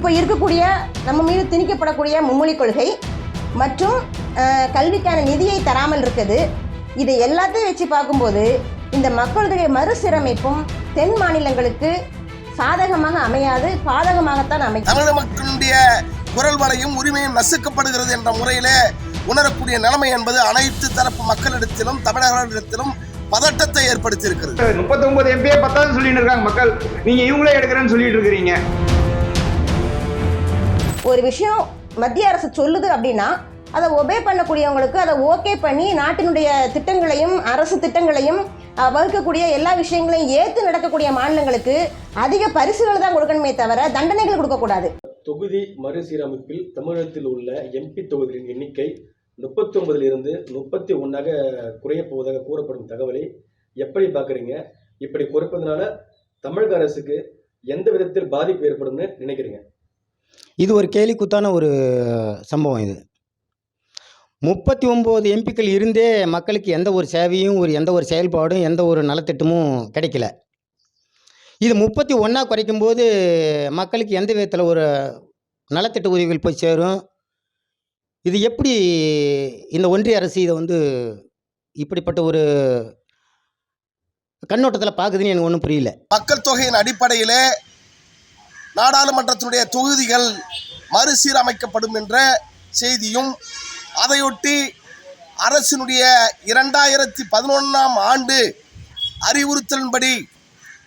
இப்போ இருக்கக்கூடிய நம்ம மீது திணிக்கப்படக்கூடிய மும்மொழி கொள்கை மற்றும் கல்விக்கான நிதியை தராமல் இருக்குது. இதை எல்லாத்தையும் வச்சு பார்க்கும்போது இந்த மக்கள் தொகை மறுசீரமைப்பும் தென் மாநிலங்களுக்கு சாதகமாக அமையாது, பாதகமாகத்தான் அமைக்கும். தமிழக மக்களுடைய குரல் வலையும் உரிமையும் நசுக்கப்படுகிறது என்ற முறையிலே உணரக்கூடிய நிலைமை என்பது அனைத்து தரப்பு மக்களிடத்திலும் தமிழர்களிடத்திலும் பதட்டத்தை ஏற்படுத்தி இருக்கிறது. 39 MP 10 சொல்லிட்டு இருக்காங்க மக்கள், நீங்க இவங்களே எடுக்கிறேன்னு சொல்லிட்டு இருக்கிறீங்க. ஒரு விஷயம் மத்திய அரசு சொல்லுது அப்படின்னா அதை ஒபே பண்ணக்கூடியவங்களுக்கு அதை ஓகே பண்ணி நாட்டினுடைய திட்டங்களையும் அரசு திட்டங்களையும் வகுக்கக்கூடிய எல்லா விஷயங்களையும் ஏற்று நடக்கக்கூடிய மாநிலங்களுக்கு அதிக பரிசுகள் தான் கொடுக்கணுமே தவிர தண்டனைகள் கொடுக்கக்கூடாது. தொகுதி மறுசீரமைப்பில் தமிழகத்தில் உள்ள எம்பி தொகுதிகளின் எண்ணிக்கை 39 31 குறைய போவதாக கூறப்படும் தகவலை எப்படி பார்க்குறீங்க? இப்படி குறைப்பதனால தமிழக அரசுக்கு எந்த விதத்தில் பாதிப்பு ஏற்படும்னு நினைக்கிறீங்க? இது ஒரு கேலிக்குத்தான ஒரு சம்பவம். இது 39 எம்பிக்கள் இருந்தே மக்களுக்கு எந்த ஒரு சேவையும் எந்த ஒரு செயல்பாடும் எந்த ஒரு நலத்திட்டமும் கிடைக்கல. இது 31 குறைக்கும்போது மக்களுக்கு எந்த விதத்தில் ஒரு நலத்திட்ட உதவிகள் போய் சேரும்? இது எப்படி இந்த ஒன்றிய அரசு இதை இப்படிப்பட்ட ஒரு கண்ணோட்டத்தில் பார்க்குதுன்னு எனக்கு ஒன்றும் புரியல. மக்கள் தொகையின் அடிப்படையிலே நாடாளுமன்றத்தினுடைய தொகுதிகள் மறுசீரமைக்கப்படும் என்ற செய்தியும், அதையொட்டி அரசினுடைய 2011ஆம் ஆண்டு அறிவுறுத்தலின்படி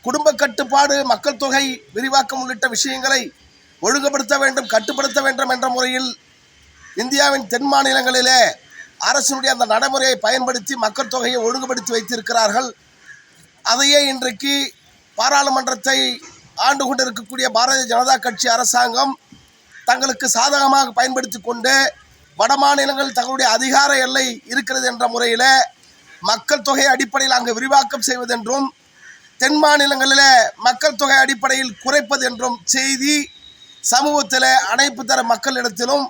குடும்ப கட்டுப்பாடு, மக்கள் தொகை விரிவாக்கம் உள்ளிட்ட விஷயங்களை ஒழுங்குபடுத்த வேண்டும், கட்டுப்படுத்த வேண்டும் என்ற முறையில் இந்தியாவின் தென் மாநிலங்களிலே அரசினுடைய அந்த நடைமுறையை பயன்படுத்தி மக்கள் தொகையை ஒழுங்குபடுத்தி வைத்திருக்கிறார்கள். அதையே இன்றைக்கு பாராளுமன்றத்தை ஆண்டு கொண்டு இருக்கக்கூடிய பாரதிய ஜனதா கட்சி அரசாங்கம் தங்களுக்கு சாதகமாக பயன்படுத்தி கொண்டு வட மாநிலங்கள் தங்களுடைய அதிகார எல்லை இருக்கிறது என்ற முறையில் மக்கள் தொகை அடிப்படையில் அங்கு விரிவாக்கம் செய்வதென்றும் தென் மாநிலங்களில் மக்கள் தொகை அடிப்படையில் குறைப்பது என்றும் செய்தி சமூகத்தில் அனைத்து தர மக்களிடத்திலும்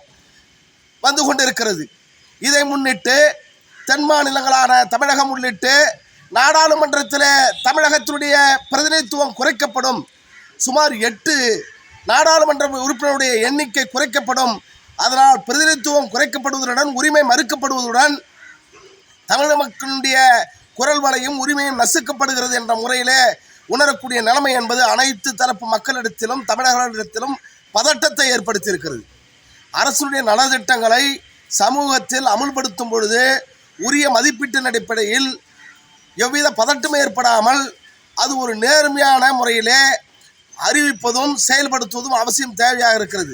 வந்து கொண்டிருக்கிறது. இதை முன்னிட்டு தென் மாநிலங்களான தமிழகம் உள்ளிட்டு நாடாளுமன்றத்தில் தமிழகத்தினுடைய பிரதிநிதித்துவம் குறைக்கப்படும். சுமார் 8 நாடாளுமன்ற உறுப்பினருடைய எண்ணிக்கை குறைக்கப்படும். அதனால் பிரதிநிதித்துவம் குறைக்கப்படுவதுடன் உரிமை மறுக்கப்படுவதுடன் தமிழக மக்களுடைய குரல் வலையும் உரிமையும் நசுக்கப்படுகிறது என்ற முறையிலே உணரக்கூடிய நிலைமை என்பது அனைத்து தரப்பு மக்களிடத்திலும் தமிழர்களிடத்திலும் பதட்டத்தை ஏற்படுத்தி இருக்கிறது. அரசுடைய நலத்திட்டங்களை சமூகத்தில் அமுல்படுத்தும் பொழுது உரிய மதிப்பீட்டின் அடிப்படையில் எவ்வித பதட்டம் ஏற்படாமல் அது ஒரு நேர்மையான முறையிலே அறிவிப்பதும் செயல்படுத்துவதும் அவசியம் தேவையாக இருக்கிறது.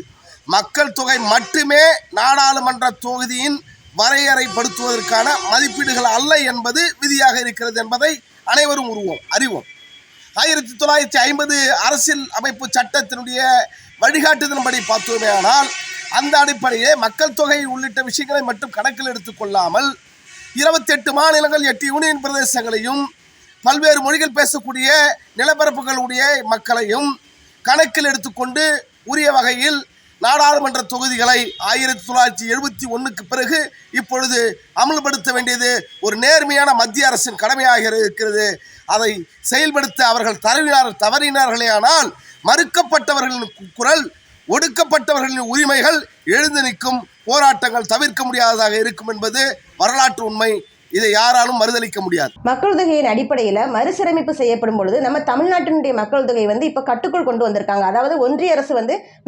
மக்கள் தொகை மட்டுமே நாடாளுமன்ற தொகுதியின் வரையறைப்படுத்துவதற்கான மதிப்பீடுகள் அல்ல என்பது விதியாக இருக்கிறது என்பதை அனைவரும் அறிவோம். 1950 அரசியல் அமைப்பு சட்டத்தினுடைய வழிகாட்டுதலின்படி பார்த்தோமே ஆனால் அந்த அடிப்படையே மக்கள் தொகை உள்ளிட்ட விஷயங்களை மட்டும் கணக்கில் எடுத்துக்கொள்ளாமல் 28 மாநிலங்கள் 8 யூனியன் பிரதேசங்களையும் பல்வேறு மொழிகள் பேசக்கூடிய நிலப்பரப்புகளுடைய மக்களையும் கணக்கில் எடுத்துக்கொண்டு உரிய வகையில் நாடாளுமன்ற தொகுதிகளை 1971க்கு பிறகு இப்பொழுது அமல்படுத்த வேண்டியது ஒரு நேர்மையான மத்திய அரசின் கடமையாக இருக்கிறது. அதை செயல்படுத்த அவர்கள் தவறினார்களே ஆனால் மறுக்கப்பட்டவர்களின் குரல், ஒடுக்கப்பட்டவர்களின் உரிமைகள் எழுந்து நிற்கும், போராட்டங்கள் தவிர்க்க முடியாததாக இருக்கும் என்பது வரலாற்று உண்மை. இதை யாராலும் மறுதளிக்க முடியாது. மக்கள் தொகையின் அடிப்படையில் மறுசீரமைப்பு செய்யப்படும் பொழுது நம்ம தமிழ்நாட்டினுடைய மக்கள் தொகை இப்போ கட்டுக்குள் கொண்டு வந்திருக்காங்க. அதாவது ஒன்றிய அரசு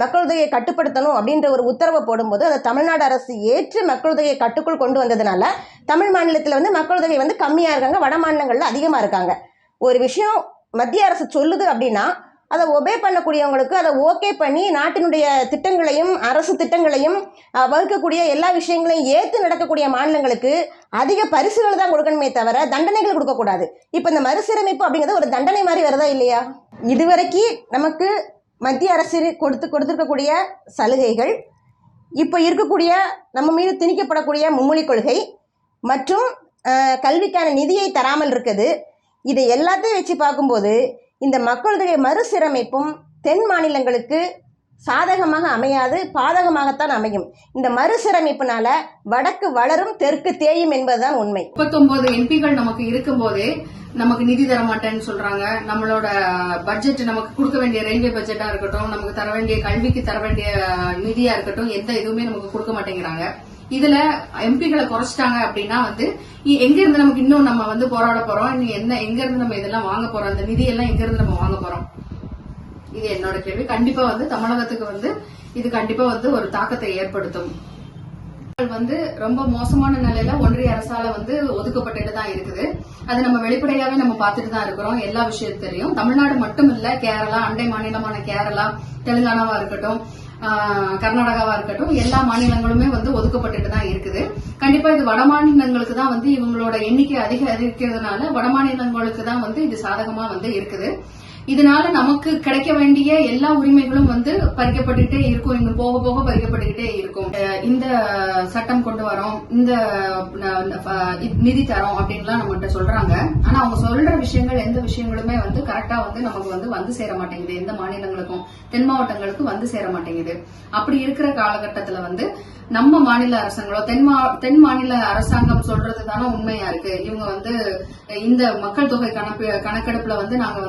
மக்கள் தொகையை கட்டுப்படுத்தணும் அப்படின்ற ஒரு உத்தரவை போடும்போது அதை தமிழ்நாடு அரசு ஏற்று மக்கள் தொகையை கட்டுக்குள் கொண்டு வந்ததுனால தமிழ் மாநிலத்தில் மக்கள் தொகை கம்மியாக இருக்காங்க, வட மாநிலங்களில் அதிகமாக இருக்காங்க. ஒரு விஷயம் மத்திய அரசு சொல்லுது அப்படின்னா அதை ஒபே பண்ணக்கூடியவங்களுக்கு அதை ஓகே பண்ணி நாட்டினுடைய திட்டங்களையும் அரசு திட்டங்களையும் வகுக்கக்கூடிய எல்லா விஷயங்களையும் ஏற்று நடக்கக்கூடிய மாநிலங்களுக்கு அதிக பரிசுகள் தான் கொடுக்கணுமே தவிர தண்டனைகள் கொடுக்கக்கூடாது. இப்போ இந்த மறுசீரமைப்பு அப்படிங்கிறது ஒரு தண்டனை மாதிரி வருதா இல்லையா? இதுவரைக்கும் நமக்கு மத்திய அரசு கொடுத்துருக்கக்கூடிய சலுகைகள், இப்போ இருக்கக்கூடிய நம்ம மீது திணிக்கப்படக்கூடிய மும்மொழி கொள்கை மற்றும் கல்விக்கான நிதியை தராமல் இருக்குது. இதை எல்லாத்தையும் வச்சு பார்க்கும்போது இந்த மக்கள் தொகை மறுசீரமைப்பும் தென் மாநிலங்களுக்கு சாதகமாக அமையாது, பாதகமாகத்தான் அமையும். இந்த மறுசீரமைப்பினால வடக்கு வளரும், தெற்கு தேயும் என்பதுதான் உண்மை. 39 எம்பிகள் நமக்கு இருக்கும் போதே நமக்கு நிதி தர மாட்டேன்னு சொல்றாங்க. நம்மளோட பட்ஜெட் நமக்கு கொடுக்க வேண்டிய ரயில்வே பட்ஜெட்டா இருக்கட்டும், நமக்கு தர வேண்டிய கல்விக்கு தர வேண்டிய நிதியா இருக்கட்டும், எந்த இதுவுமே நமக்கு கொடுக்க மாட்டேங்கிறாங்க. இதுல எம்பிகளை குறைச்சிட்டாங்க அப்படின்னா எங்க இருந்து நமக்கு இன்னும் நம்ம போராட போறோம், எங்க இருந்து நம்ம இதெல்லாம் வாங்க போறோம், அந்த நிதி எல்லாம் எங்க இருந்து நம்ம வாங்க போறோம்? இது என்னோட கேள்வி. கண்டிப்பா தமிழகத்துக்கு இது கண்டிப்பா ஒரு தாக்கத்தை ஏற்படுத்தும். ரொம்ப மோசமான நிலையில ஒன்றிய அரசால ஒதுக்கப்பட்டுட்டு தான் இருக்குது. அது நம்ம வெளிப்படையாவே நம்ம பார்த்துட்டு தான் இருக்கிறோம். எல்லா விஷயத்திலையும் தமிழ்நாடு மட்டும் இல்ல, கேரளா, அண்டை மாநிலமான கேரளா, தெலுங்கானாவா இருக்கட்டும், கர்நாடகாவா இருக்கட்டும், எல்லா மாநிலங்களுமே ஒதுக்கப்பட்டுட்டு தான் இருக்குது. கண்டிப்பா இது வட மாநிலங்களுக்கு தான் இவங்களோட எண்ணிக்கை அதிகரிக்கிறதுனால வட மாநிலங்களுக்கு தான் இது சாதகமா இருக்குது. இதனால நமக்கு கிடைக்க வேண்டிய எல்லா உரிமைகளும் பறிக்கப்பட்டுட்டே இருக்கும், இன்னும் போக போக பறிக்கப்பட்டுக்கிட்டே இருக்கும். இந்த சட்டம் கொண்டு வரோம், இந்த நிதி தரோம் அப்படின்லாம் நம்மகிட்ட சொல்றாங்க. ஆனா அவங்க சொல்ற விஷயங்கள் எந்த விஷயங்களுமே கரெக்டா நமக்கு வந்து சேர மாட்டேங்குது. எந்த மாநிலங்களுக்கும் தென் மாவட்டங்களுக்கும் சேர மாட்டேங்குது. அப்படி இருக்கிற காலகட்டத்துல நம்ம மாநில அரசாங்களோ தென் மாநில அரசாங்கம் சொல்றது தானே உண்மையா இருக்கு. இவங்க இந்த மக்கள் தொகை கணக்கெடுப்புல நாங்க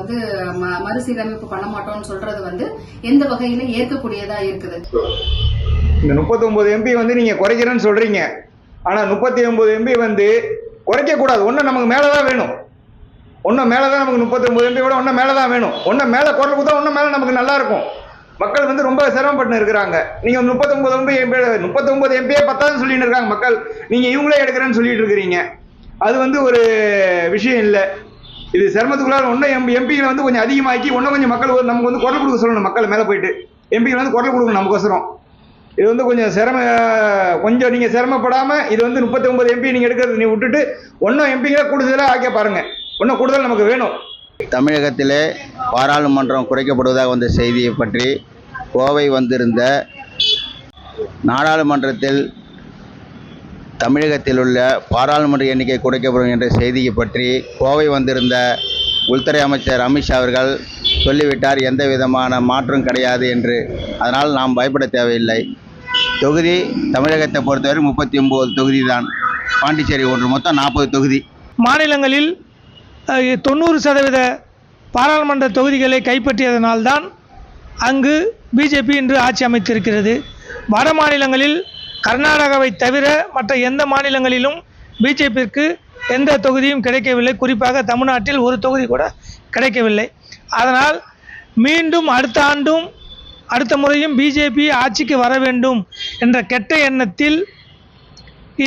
மறுசீரமைப்பு பண்ண மாட்டோம்னு சொல்றது எந்த வகையில ஏற்கக்கூடியதா இருக்குது? இந்த 39 எம்பி நீங்க குறைக்கிறேன்னு சொல்றீங்க. ஆனா 39 எம்பி குறைக்க கூடாது. ஒன்னும் நமக்கு மேலதான் வேணும். ஒன்னும் மேலதான் நமக்கு 39 எம்பி விட ஒன்னும் மேலதான் வேணும். ஒன்னும் மேல குரல் கொடுத்தா ஒன்னும் மேல நமக்கு நல்லா இருக்கும். மக்கள் ரொம்ப சிரமப்பட்டு இருக்கிறாங்க. நீங்க 39 எம்பியே பத்தாதுன்னு சொல்லிட்டு இருக்காங்க மக்கள். நீங்க இவங்களே எடுக்கிறேன்னு சொல்லிட்டு இருக்கிறீங்க. அது ஒரு விஷயம் இல்லை. இது சிரமத்துக்குள்ளார ஒன்னும் எம்பிகளை கொஞ்சம் அதிகமாக்கி ஒன்னும் கொஞ்சம் மக்கள் நமக்கு குரல் கொடுக்க சொல்லணும். மக்கள் மேல போயிட்டு எம்பிகள் குரல் கொடுக்கணும் நமக்கோசரம். இது கொஞ்சம் நீங்க சிரமப்படாம இது 39 எம்பி நீங்க எடுக்கிறது நீ விட்டுட்டு ஒன்னும் எம்பிகளை கூடுதலா ஆக்க பாருங்க. ஒன்னும் கூடுதல் நமக்கு வேணும். தமிழகத்திலே பாராளுமன்றம் குறைக்கப்படுவதாக வந்த செய்தியை பற்றி கோவை வந்திருந்த நாடாளுமன்றத்தில் தமிழகத்தில் உள்ள பாராளுமன்ற எண்ணிக்கை குறைக்கப்படும் என்ற செய்தியை பற்றி கோவை வந்திருந்த உள்துறை அமைச்சர் அமித்ஷா அவர்கள் சொல்லிவிட்டார், எந்த விதமான மாற்றம் கிடையாது என்று. அதனால் நாம் பயப்பட தேவையில்லை. தொகுதி தமிழகத்தை பொறுத்தவரை 39 தொகுதி தான். பாண்டிச்சேரி ஒன்று மொத்தம் 40 தொகுதி. மாநிலங்களில் 90% பாராளுமன்ற தொகுதிகளை கைப்பற்றியதனால்தான் அங்கு பிஜேபி இன்று ஆட்சி அமைத்திருக்கிறது. வட மாநிலங்களில் கர்நாடகாவை தவிர மற்ற எந்த மாநிலங்களிலும் பிஜேபிக்கு எந்த தொகுதியும் கிடைக்கவில்லை. குறிப்பாக தமிழ்நாட்டில் ஒரு தொகுதி கூட கிடைக்கவில்லை. அதனால் மீண்டும் அடுத்த முறையும் பிஜேபி ஆட்சிக்கு வர வேண்டும் என்ற கெட்ட எண்ணத்தில்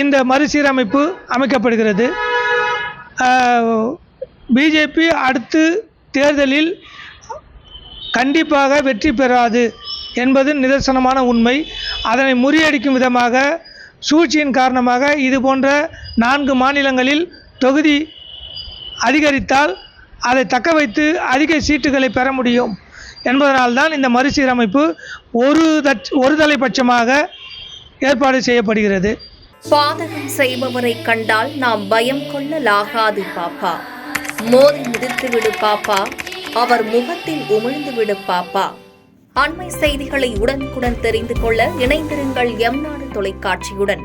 இந்த மறுசீரமைப்பு அமைக்கப்படுகிறது. பிஜேபி அடுத்து தேர்தலில் கண்டிப்பாக வெற்றி பெறாது என்பது நிதர்சனமான உண்மை. அதனை முறியடிக்கும் விதமாக சூழ்ச்சியின் காரணமாக இது போன்ற 4 மாநிலங்களில் தொகுதி அதிகரித்தால் அதை தக்க வைத்து அதிக சீட்டுகளை பெற முடியும் என்பதனால்தான் இந்த மறுசீரமைப்பு ஒரு தலைபட்சமாக ஏற்பாடு செய்யப்படுகிறது. பாதகம் செய்பவரை கண்டால் நாம் பயம் கொள்ளலாகாது பாப்பா. மோதி மிதித்துவிடு பாப்பா, அவர் முகத்தில் உமிழ்ந்து விடு பாப்பா. அண்மை செய்திகளை உடனுக்குடன் தெரிந்து கொள்ள இணைந்திருங்கள் எம் நாடு தொலைக்காட்சியுடன்.